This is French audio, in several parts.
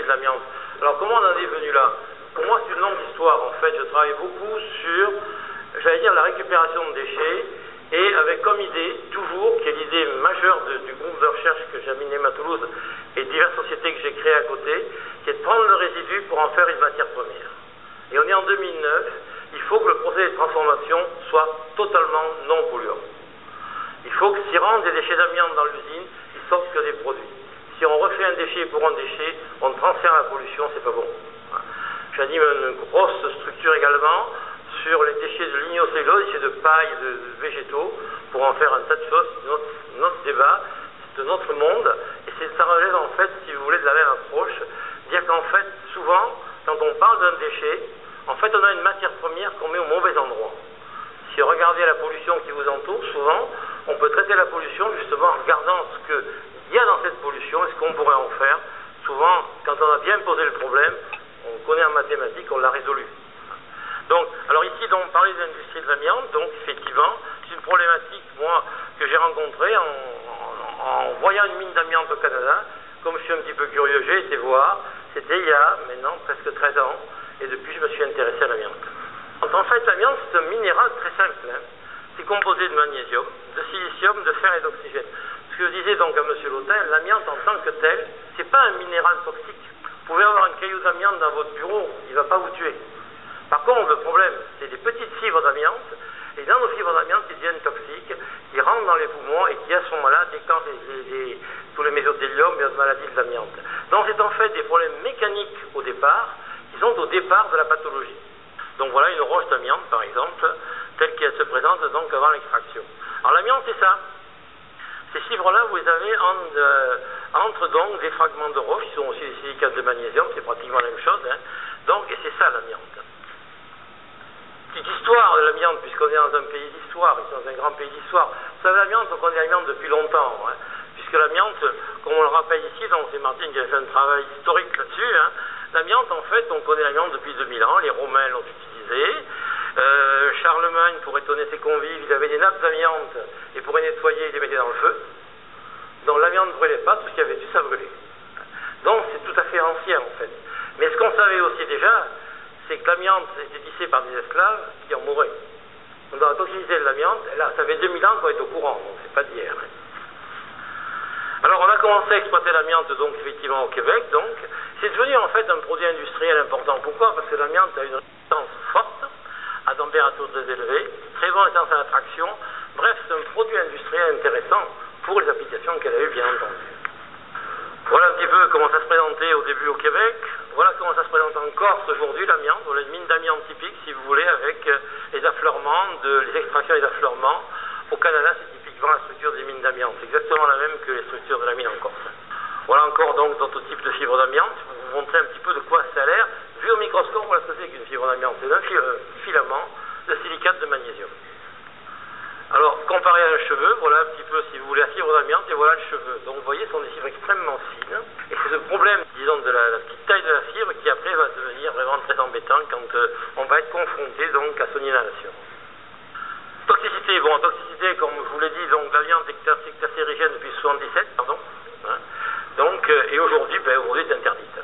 de l'amiante. Alors comment on en est venu là? Pour moi c'est une longue histoire. En fait, je travaille beaucoup sur, j'allais dire, la récupération de déchets, et avec comme idée, toujours, qui est l'idée majeure du groupe de recherche que j'ai amené à Toulouse et diverses sociétés que j'ai créées à côté, qui est de prendre le résidu pour en faire une matière première. Et on est en 2009, il faut que le procédé de transformation soit totalement non polluant. Il faut que s'il rentre des déchets d'amiante dans l'usine, ils sortent que des produits. Si on refait un déchet pour un déchet, on transfère la pollution, c'est pas bon. J'anime une grosse structure également sur les déchets de lignocellulose, déchets de paille, de végétaux, pour en faire un tas de choses. Notre débat, c'est de notre monde, et ça relève en fait, si vous voulez, de la même approche, dire qu'en fait, souvent, quand on parle d'un déchet, en fait, on a une matière première qu'on met au mauvais endroit. Si vous regardez la pollution qui vous entoure, souvent, on peut traiter la pollution justement en regardant ce qu'il y a dans cette pollution et ce qu'on pourrait en faire. Souvent, quand on a bien posé le problème, on connaît en mathématiques, on l'a résolu. Donc, alors ici, donc, parler de l'industrie de l'amiante, donc effectivement, c'est une problématique, moi, que j'ai rencontrée en voyant une mine d'amiante au Canada. Comme je suis un petit peu curieux, j'ai été voir, c'était il y a maintenant presque 13 ans, et depuis je me suis intéressé à l'amiante. En fait, l'amiante, c'est un minéral très simple, hein. C'est composé de magnésium, de silicium, de fer et d'oxygène. Ce que je disais donc à M. Lautin, l'amiante en tant que tel, c'est pas un minéral toxique. Vous pouvez avoir un caillou d'amiante dans votre bureau, il ne va pas vous tuer. Par contre, le problème, c'est des petites fibres d'amiante, et dans nos fibres d'amiante qui deviennent toxiques, qui rentrent dans les poumons et qui, à ce moment-là, déclenchent tous les mésothéliums et d'autres maladies de l'amiante. Donc, c'est en fait des problèmes mécaniques au départ, qui sont au départ de la pathologie. Donc, voilà une roche d'amiante, par exemple, telle qu'elle se présente donc avant l'extraction. Alors, l'amiante, c'est ça. Ces fibres-là, vous les avez entre donc des fragments de roche, qui sont aussi des silicates de magnésium, c'est pratiquement la même chose, hein. Donc, et c'est ça l'amiante. Petite histoire de l'amiante, puisqu'on est dans un pays d'histoire, dans un grand pays d'histoire. Vous savez, l'amiante, on connaît l'amiante depuis longtemps, hein, puisque l'amiante, comme on le rappelle ici, donc c'est Martine qui a fait un travail historique là-dessus, hein. L'amiante, en fait, on connaît l'amiante depuis 2000 ans, les Romains l'ont utilisé. Charlemagne, pour étonner ses convives, il avait des nappes d'amiante, et pour les nettoyer, il les mettait dans le feu. Donc l'amiante ne brûlait pas, tout ce qu'il y avait dessus, ça brûlait. Donc c'est tout à fait ancien, en fait. Mais ce qu'on savait aussi déjà, c'est que l'amiante était tissée par des esclaves qui en mouraient. Donc dans la toxicité de l'amiante, là, ça fait 2000 ans qu'on est au courant, donc c'est pas d'hier. Alors on a commencé à exploiter l'amiante, donc effectivement au Québec, donc c'est devenu en fait un produit industriel important. Pourquoi? Parce que l'amiante a une résistance forte, à température très élevée, très bonne résistance à l'attraction. Bref, c'est un produit industriel intéressant pour les applications qu'elle a eues, bien entendu. Voilà un petit peu comment ça se présentait au début au Québec. Voilà comment ça se présente en Corse aujourd'hui, l'amiante. Voilà une mine d'amiante typique, si vous voulez, avec les affleurements, les extractions et les affleurements. Au Canada, c'est typiquement la structure des mines d'amiante. C'est exactement la même que les structures de la mine en Corse. Voilà encore donc d'autres types de fibres d'amiante. Pour vous montrer un petit peu de quoi ça a l'air. Vu au microscope, voilà ce que c'est qu'une fibre d'amiante. C'est un filament de silicate de magnésium. Alors, comparé à un cheveu, voilà un petit peu, si vous voulez, la fibre d'amiante, et voilà le cheveu. Donc, vous voyez, ce sont des fibres extrêmement fines. Et c'est ce problème, disons, de la petite taille de la fibre qui, après, va devenir vraiment très embêtant quand on va être confronté, donc, à son inhalation. Toxicité. Bon, toxicité, comme je vous l'ai dit, donc, l'amiante est cancérigène depuis 1977, pardon. Hein. Donc, et aujourd'hui, aujourd'hui, c'est interdite.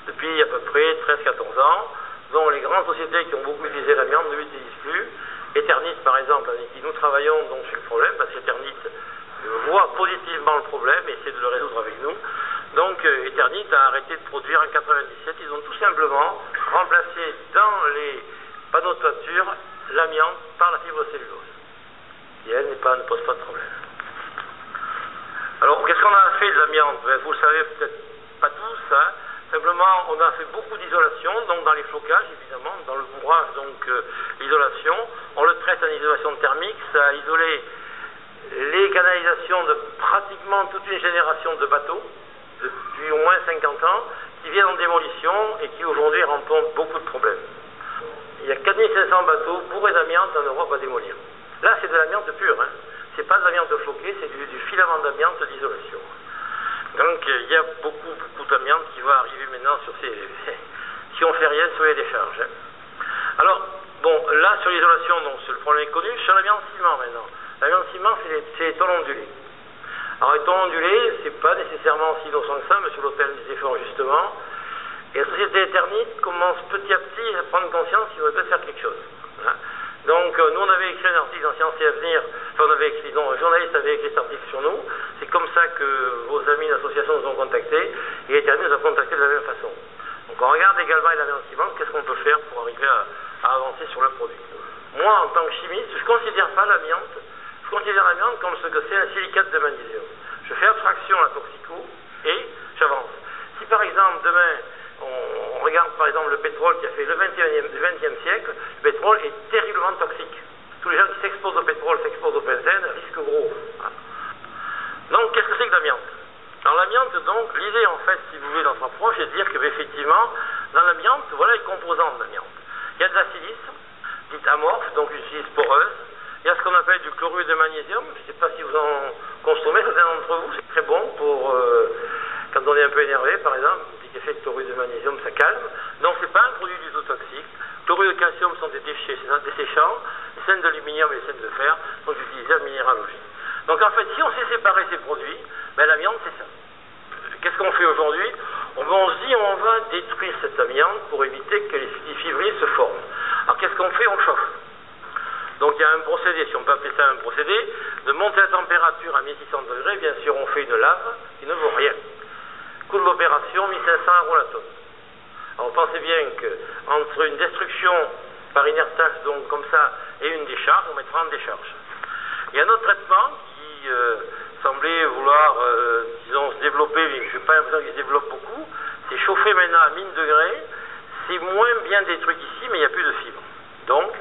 Depuis à peu près 13-14 ans, donc, les grandes sociétés qui ont beaucoup utilisé l'amiante ne l'utilisent plus. Eternit, par exemple, avec qui nous travaillons donc sur le problème, parce qu'Eternit voit positivement le problème et essaie de le résoudre avec nous. Donc, Eternit a arrêté de produire en 1997. Ils ont tout simplement remplacé dans les panneaux de toiture l'amiante par la fibre cellulose, qui, elle, ne pose pas de problème. Alors, qu'est-ce qu'on a fait de l'amiante? Vous le savez peut-être pas tous, hein. Simplement, on a fait beaucoup d'isolation, donc dans les flocages, évidemment, dans le bourrage, donc l'isolation. On le traite en isolation thermique, ça a isolé les canalisations de pratiquement toute une génération de bateaux, depuis au moins 50 ans, qui viennent en démolition et qui aujourd'hui rencontrent beaucoup de problèmes. Il y a 4500 bateaux bourrés d'amiante en Europe à démolir. Là, c'est de l'amiante pure, hein. C'est pas de l'amiante floquée, c'est du filament d'amiante d'isolation. Donc il y a beaucoup d'amiante qui va arriver maintenant sur si on fait rien sur les décharges. Alors, bon, là sur l'isolation, donc le problème est connu. Sur l'amiante ciment maintenant. L'amiante ciment, c'est les tôles ondulées. Alors les tôles ondulées, c'est pas nécessairement si innocent que ça, M. Lautin le disait fort justement. Et la société Eternit commence petit à petit à prendre conscience qu'il faudrait peut-être faire quelque chose. Hein. Donc, nous, on avait écrit un article dans Sciences et Avenir, enfin, on avait écrit, non, un journaliste avait écrit cet article sur nous. C'est comme ça que vos amis d'association nous ont contactés, et Eternit nous a contactés de la même façon. Donc, on regarde également l'anéantissement, qu'est-ce qu'on peut faire pour arriver à avancer sur le produit. Moi, en tant que chimiste, je ne considère pas l'amiante, je considère l'amiante comme ce que c'est un silicate de magnésium. Je fais abstraction à la toxico et j'avance. Si par exemple, demain, on regarde par exemple le pétrole qui a fait le 20e siècle, le pétrole est terriblement toxique. Tous les gens qui s'exposent au pétrole s'exposent au benzène, risque gros. Donc, qu'est-ce que c'est que l'amiante? Dans l'amiante, donc, l'idée en fait, si vous voulez, dans notre approche, c'est de dire qu'effectivement, dans l'amiante, voilà les composants de l'amiante. Il y a de la silice, dite amorphe, donc une silice poreuse. Il y a ce qu'on appelle du chlorure de magnésium. Je ne sais pas si vous en consommez, certains d'entre vous, c'est très bon pour quand on est un peu énervé, par exemple. Un petit effet de chlorure de magnésium, ça calme. Donc, ce n'est pas un produit du tout toxique. Chlorure de calcium sont des déchets desséchants. Les sels d'aluminium et les sels de fer sont utilisés en minéralogie. Donc, en fait, si on sait séparer ces produits, ben, l'amiante, c'est ça. Qu'est-ce qu'on fait aujourd'hui? On se dit on va détruire cette amiante pour éviter que les fibrilles se forment. Alors qu'est-ce qu'on fait? On chauffe. Donc il y a un procédé, si on peut appeler ça un procédé, de monter la température à 1600 degrés. Bien sûr, on fait une lave qui ne vaut rien. Coût de l'opération, 1500 € la tonne. Alors pensez bien qu'entre une destruction par inertage, donc comme ça, et une décharge, on met 30 décharges. Il y a un autre traitement qui semblait vouloir, disons, se développer, mais je n'ai pas l'impression qu'il se développe beaucoup. C'est chauffer maintenant à 1000 degrés. C'est moins bien détruit qu'ici, mais il n'y a plus de fibres. Donc,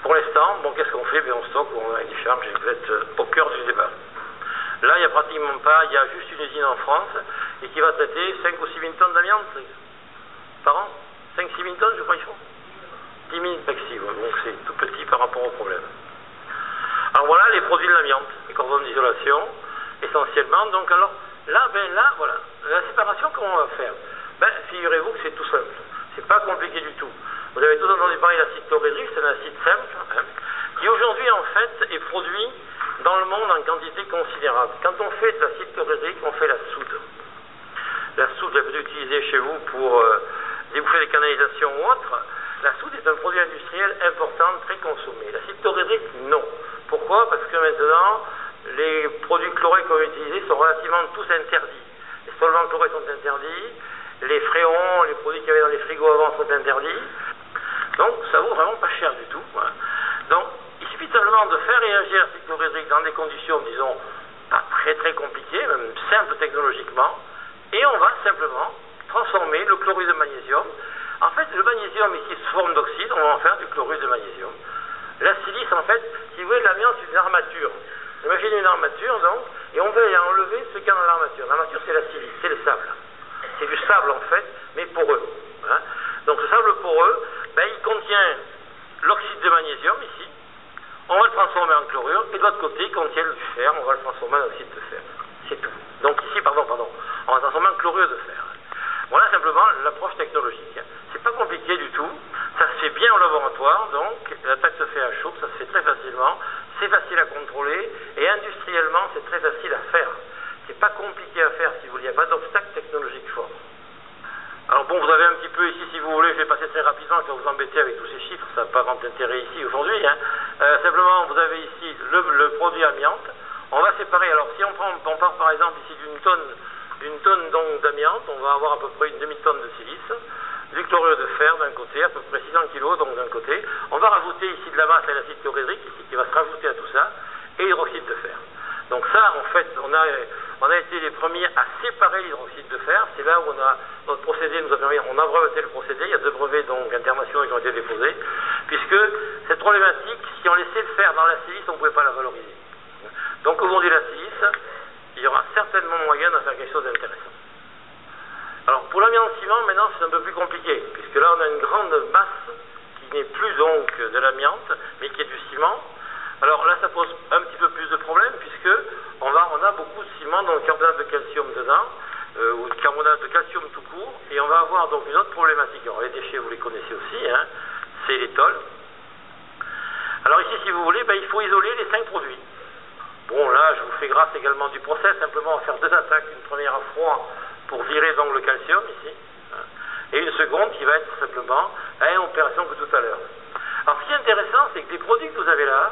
pour l'instant, bon, qu'est-ce qu'on fait? On stocke, on a une décharge, et vous êtes au cœur du débat. Là, il n'y a pratiquement pas, il y a juste une usine en France, et qui va traiter 5 ou 6 000 tonnes d'amiante par an. 5-6 000 tonnes, je crois qu'ils font. 10 000 plexi, donc c'est tout petit par rapport au problème. Alors voilà les produits de l'amiante, les cordons d'isolation, essentiellement. Donc alors, là, voilà, la séparation, comment on va faire? Figurez-vous que c'est tout simple. C'est pas compliqué du tout. Vous avez tous entendu parler de l'acide chlorhydrique, c'est un acide simple, hein, qui aujourd'hui, en fait, est produit dans le monde en quantité considérable. Quand on fait de l'acide chlorhydrique, on fait la soude. La soude, vous l'avez utilisée chez vous pour débouffer des canalisations ou autres. La soude est un produit industriel important, très consommé. L'acide chlorhydrique, non. Pourquoi? Parce que maintenant, les produits chlorés qu'on utilise sont relativement tous interdits. Les solvants chlorés sont interdits, les fréons, les produits qu'il y avait dans les frigos avant sont interdits. Donc, ça vaut vraiment pas cher du tout. Hein. Donc, il suffit simplement de faire réagir l'acide chlorhydrique dans des conditions, disons, pas très compliquées, même simples technologiquement, et on va simplement transformer le chlorure de magnésium. En fait, le magnésium ici sous forme d'oxyde, on va en faire du chlorure de magnésium. La silice, en fait, si vous voulez, l'amiante, c'est une armature. Imaginez une armature, donc, et on veut enlever ce qu'il y a dans l'armature. L'armature, c'est la silice, c'est le sable. C'est du sable, en fait, mais poreux. Hein. Donc, ce sable poreux, il contient l'oxyde de magnésium, ici. On va le transformer en chlorure, et de l'autre côté, il contient du fer, on va le transformer en oxyde de fer. C'est tout. Donc, ici, pardon, on va transformer en chlorure de fer. Voilà simplement l'approche technologique. C'est pas compliqué du tout. Ça se fait bien au laboratoire, donc l'attaque se fait à chaud, ça se fait très facilement. C'est facile à contrôler et industriellement, c'est très facile à faire. C'est pas compliqué à faire, si vous voulez. Il n'y a pas d'obstacle technologique fort. Alors bon, vous avez un petit peu ici, si vous voulez, je vais passer très rapidement, je vais vous embêter avec tous ces chiffres, ça n'a pas grand intérêt ici aujourd'hui. Hein. Simplement, vous avez ici le produit amiante. On va séparer. Alors si on part par exemple ici d'une tonne donc d'amiante, on va avoir à peu près une demi-tonne de silice, du chlorure de fer d'un côté, à peu près 600 kg donc d'un côté. On va rajouter ici de la masse à l'acide chlorhydrique ici qui va se rajouter à tout ça, et l'hydroxyde de fer. Donc ça, en fait, on a été les premiers à séparer l'hydroxyde de fer. C'est là où notre procédé nous a permis, on a breveté le procédé. Il y a 2 brevets donc internationaux qui ont été déposés, puisque cette problématique, si on laissait le fer dans la silice, on ne pouvait pas la valoriser. Donc aujourd'hui la silice, il y aura certainement moyen de faire quelque chose d'intéressant. Alors pour l'amiante-ciment, maintenant c'est un peu plus compliqué, puisque là on a une grande masse qui n'est plus donc de l'amiante, mais qui est du ciment. Alors là ça pose un petit peu plus de problèmes, puisque on a beaucoup de ciment, donc carbonate de calcium dedans, ou de carbonate de calcium tout court, et on va avoir donc une autre problématique. Alors les déchets vous les connaissez aussi, hein, c'est les tôles. Alors ici si vous voulez, il faut isoler les 5 produits. Bon là je vous fais grâce également du process, simplement on va faire 2 attaques, une première à froid pour virer donc le calcium ici, hein, et une seconde qui va être simplement la même opération que tout à l'heure. Alors ce qui est intéressant, c'est que les produits que vous avez là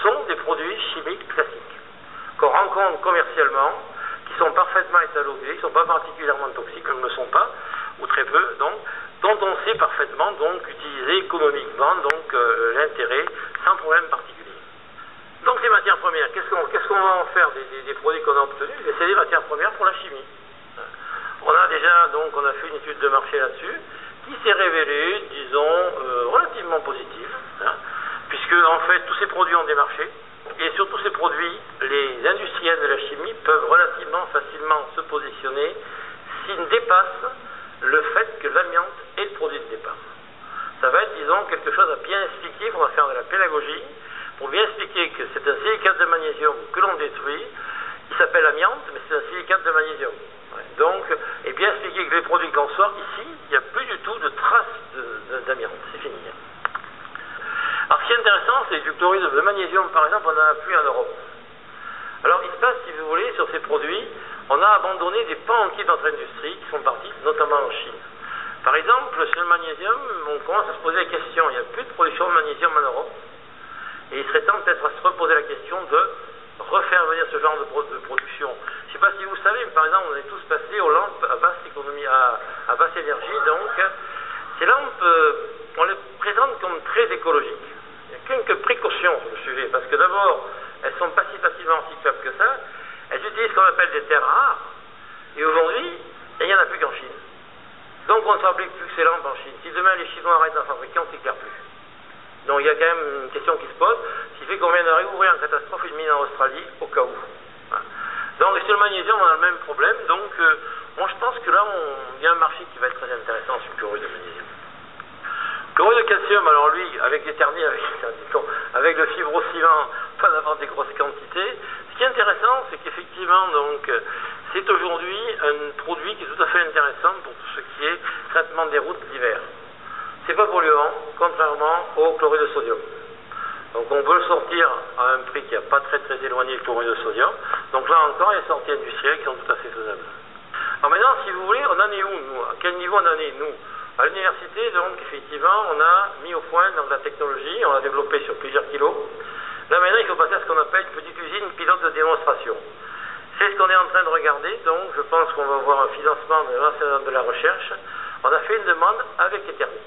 sont des produits chimiques classiques, qu'on rencontre commercialement, qui sont parfaitement étalonnés, qui ne sont pas particulièrement toxiques, ne le sont pas, ou très peu, donc, dont on sait parfaitement donc utiliser économiquement donc l'intérêt sans problème particulier. Donc ces matières premières, qu'est-ce qu'on va en faire des produits qu'on a obtenus? C'est des matières premières pour la chimie. On a déjà donc on a fait une étude de marché là-dessus qui s'est révélée, disons, relativement positive, puisque en fait tous ces produits ont des marchés. Et sur tous ces produits, les industriels de la chimie peuvent relativement facilement se positionner s'ils dépassent le fait que l'amiante est le produit de départ. Ça va être, disons, quelque chose à bien expliquer, on va faire de la pédagogie, pour bien expliquer que c'est un silicate de magnésium que l'on détruit, qui s'appelle amiante, mais c'est un silicate de magnésium. Donc, et bien expliquer que les produits qu'on sort ici, il n'y a plus du tout de traces d'amiante, c'est fini. Alors ce qui est intéressant, c'est que du chlorure de magnésium, par exemple, on n'en a plus en Europe. Alors il se passe, si vous voulez, sur ces produits, on a abandonné des pans entiers de notre industrie qui sont partis, notamment en Chine. Par exemple, sur le magnésium, on commence à se poser la question, il n'y a plus de production de magnésium en Europe, et il serait temps peut-être à se reposer la question de refaire venir ce genre de production. Je ne sais pas si vous savez, mais par exemple, on est tous passés aux lampes à basse économie, à basse énergie, donc ces lampes, on les présente comme très écologiques. Il y a quelques précautions sur le sujet, parce que d'abord, elles ne sont pas si facilement recyclables que ça, elles utilisent ce qu'on appelle des terres rares, et aujourd'hui, il n'y en a plus qu'en Chine. Donc on ne fabrique plus que ces lampes en Chine. Si demain les Chinois arrêtent d'en fabriquer, on ne s'éclaire plus. Donc il y a quand même une question qui se pose, ce qui fait qu'on vient de réouvrir en catastrophe une mine en Australie, au cas où. Donc sur le magnésium, on a le même problème, donc moi je pense que là, il y a un marché qui va être très intéressant sur le chlorure de magnésium. Chlorure de calcium, alors lui, avec l'éternit, avec le fibrociment, pas d'avoir des grosses quantités. Ce qui est intéressant, c'est qu'effectivement, donc, c'est aujourd'hui un produit qui est tout à fait intéressant pour tout ce qui est traitement des routes d'hiver. C'est pas polluant, contrairement au chlorure de sodium. Donc on peut le sortir à un prix qui n'est pas très éloigné du chlorure de sodium. Donc là encore, il y a des sorties industrielles qui sont tout à fait faisables. Alors maintenant, si vous voulez, on en est où, nous? À quel niveau on en est, nous? À l'université, donc, effectivement, on a mis au point dans la technologie, on l'a développé sur plusieurs kilos. Là, maintenant, il faut passer à ce qu'on appelle une petite usine pilote de démonstration. C'est ce qu'on est en train de regarder, donc je pense qu'on va avoir un financement de l'enseignement de la recherche. On a fait une demande avec Eternit.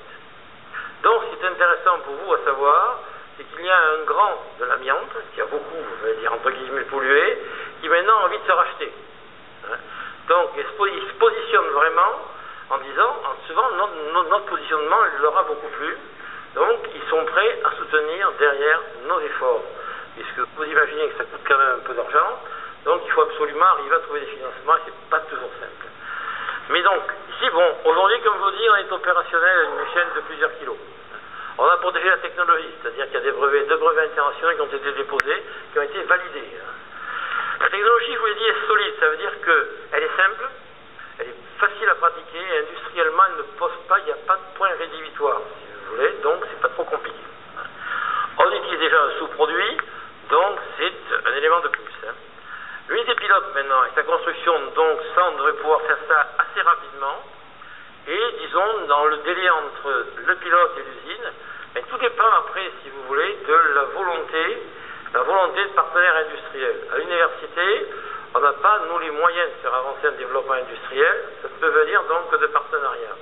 Donc, ce qui est intéressant pour vous à savoir, c'est qu'il y a un grand de l'amiante, qui a beaucoup, je vais dire, entre guillemets, pollué, qui maintenant a envie de se racheter. Donc, il se positionne vraiment en disant, en suivant notre positionnement, il leur a beaucoup plu. Donc, ils sont prêts à soutenir derrière nos efforts. Puisque vous imaginez que ça coûte quand même un peu d'argent. Donc, il faut absolument arriver à trouver des financements et c'est pas toujours simple. Mais donc, ici, bon, aujourd'hui, comme je vous dis, on est opérationnel à une échelle de plusieurs kilos. On a protégé la technologie, c'est-à-dire qu'il y a deux brevets internationaux qui ont été déposés, qui ont été validés. La technologie, je vous l'ai dit, est solide. Ça veut dire qu'elle est simple, elle est facile à pratiquer, et industriellement, elle ne pose pas, il n'y a pas de point rédhibitoire, si vous voulez, donc c'est pas trop compliqué. On utilise déjà un sous-produit, donc c'est un élément de plus. L'unité pilote maintenant, avec sa construction, donc ça, on devrait pouvoir faire ça assez rapidement, et disons, dans le délai entre le pilote et l'usine, mais tout dépend après, si vous voulez, de la volonté de partenaires industriels. À l'université, on n'a pas, nous, les moyens de faire avancer un développement industriel, ça peut venir donc de partenariats.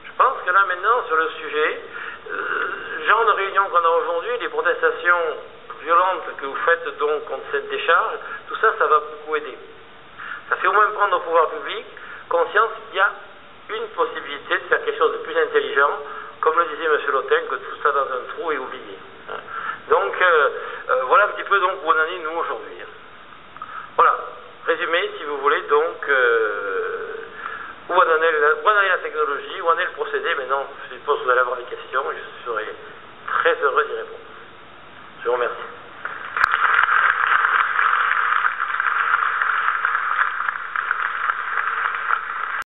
Je pense que là, maintenant, sur le sujet, le genre de réunion qu'on a aujourd'hui, les protestations violentes que vous faites donc contre cette décharge, tout ça, ça va beaucoup aider. Ça fait au moins prendre au pouvoir public conscience qu'il y a une possibilité de faire quelque chose de plus intelligent